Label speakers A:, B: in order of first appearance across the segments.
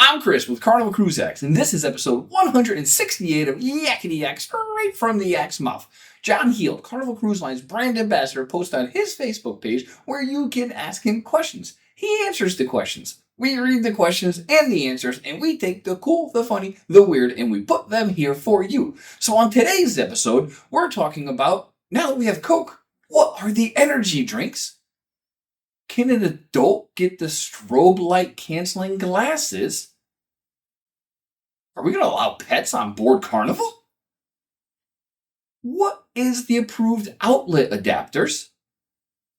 A: I'm Chris with Carnival Cruise X, and this is episode 168 of Yakety-Yak, straight from the Yak's mouth. John Heel, Carnival Cruise Line's brand ambassador, posts on his Facebook page where you can ask him questions. He answers the questions. We read the questions and the answers, and we take the cool, the funny, the weird, and we put them here for you. So on today's episode, we're talking about, now that we have Coke, what are the energy drinks? Can an adult get the strobe light canceling glasses? Are we going to allow pets on board Carnival? What is the approved outlet adapters?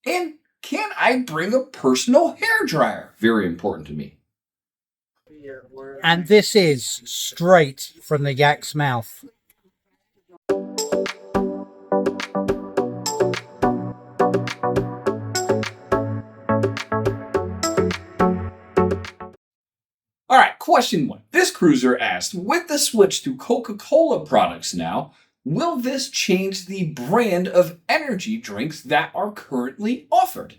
A: And can I bring a personal hairdryer? Very important to me.
B: And this is straight from the Yak's mouth.
A: All right, question one. This cruiser asked, with the switch to Coca-Cola products now, will this change the brand of energy drinks that are currently offered?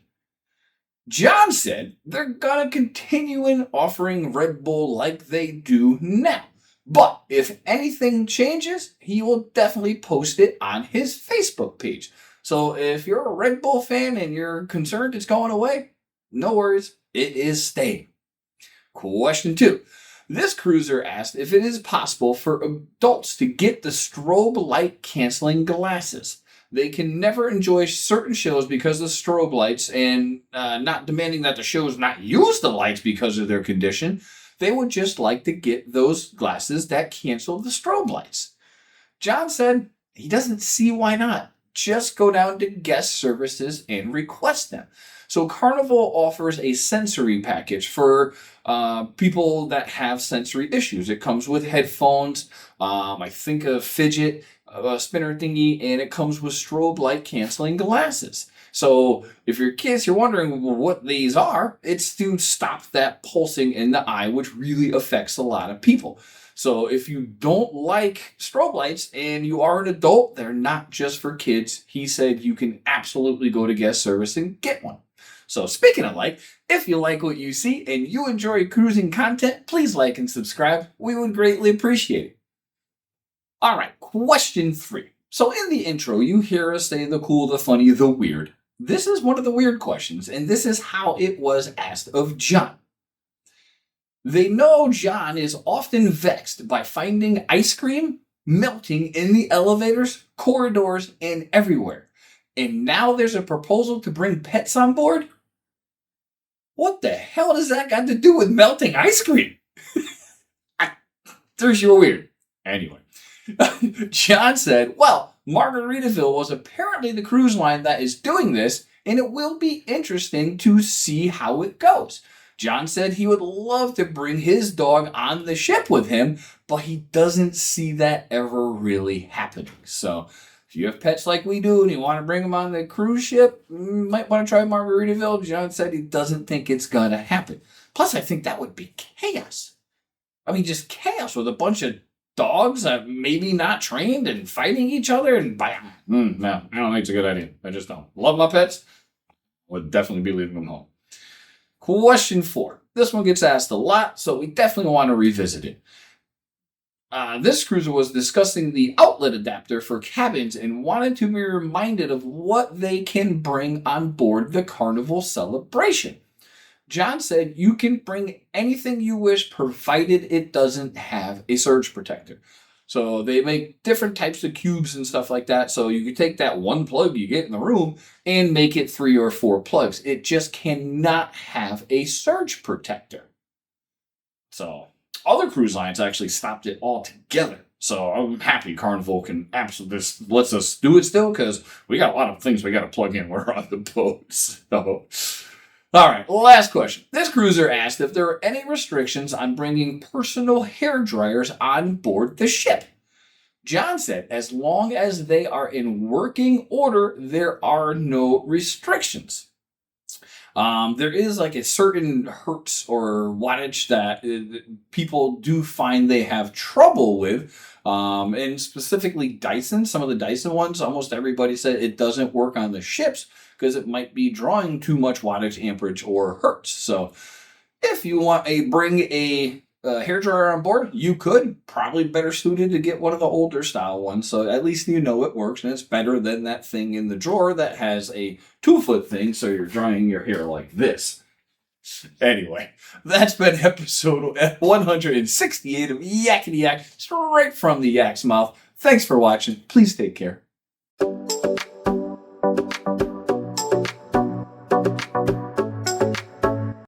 A: John said they're gonna continue in offering Red Bull like they do now. But if anything changes, he will definitely post it on his Facebook page. So if you're a Red Bull fan and you're concerned it's going away, no worries, it is staying. Question two. This cruiser asked if it is possible for adults to get the strobe light canceling glasses. They can never enjoy certain shows because of strobe lights and not demanding that the shows not use the lights because of their condition. They would just like to get those glasses that cancel the strobe lights. John said he doesn't see why not. Just go down to guest services and request them. So Carnival offers a sensory package for people that have sensory issues. It comes with headphones, I think a fidget spinner thingy, and it comes with strobe light canceling glasses. So if you're kids, you're wondering what these are, it's to stop that pulsing in the eye, which really affects a lot of people. So if you don't like strobe lights and you are an adult, they're not just for kids. He said you can absolutely go to guest service and get one. So speaking of like, if you like what you see and you enjoy cruising content, please like and subscribe. We would greatly appreciate it. All right, question three. So in the intro, you hear us say the cool, the funny, the weird. This is one of the weird questions, and this is how it was asked of John. They know John is often vexed by finding ice cream melting in the elevators, corridors, and everywhere. And now there's a proposal to bring pets on board? What the hell does that got to do with melting ice cream? There's your weird. Anyway, John said, well, Margaritaville was apparently the cruise line that is doing this, and it will be interesting to see how it goes. John said he would love to bring his dog on the ship with him, but he doesn't see that ever really happening. So if you have pets like we do and you want to bring them on the cruise ship, you might want to try Margaritaville. John said he doesn't think it's going to happen. Plus, I think that would be chaos. I mean, just chaos with a bunch of dogs maybe not trained and fighting each other. And no, I don't think it's a good idea. I just don't. Love my pets. Would definitely be leaving them home. Question four. This one gets asked a lot, so we definitely want to revisit it. This cruiser was discussing the outlet adapter for cabins and wanted to be reminded of what they can bring on board the Carnival celebration. John said you can bring anything you wish provided it doesn't have a surge protector. So they make different types of cubes and stuff like that. So you can take that one plug you get in the room and make it 3 or 4 plugs. It just cannot have a surge protector. So other cruise lines actually stopped it altogether. So I'm happy Carnival can absolutely lets us do it still, because we got a lot of things we got to plug in when we're on the boat. So, all right, last question. This cruiser asked if there are any restrictions on bringing personal hair dryers on board the ship. John said as long as they are in working order, there are no restrictions. There is like a certain hertz or wattage that people do find they have trouble with. And specifically Dyson, some of the Dyson ones, almost everybody said it doesn't work on the ships because it might be drawing too much wattage, amperage, or hertz. So if you want bring a hair dryer on board, you could. Probably better suited to get one of the older style ones, so at least you know it works, and it's better than that thing in the drawer that has a 2-foot thing, so you're drying your hair like this. Anyway, that's been episode 168 of Yakety-Yak, straight from the Yak's mouth. Thanks for watching. Please take care.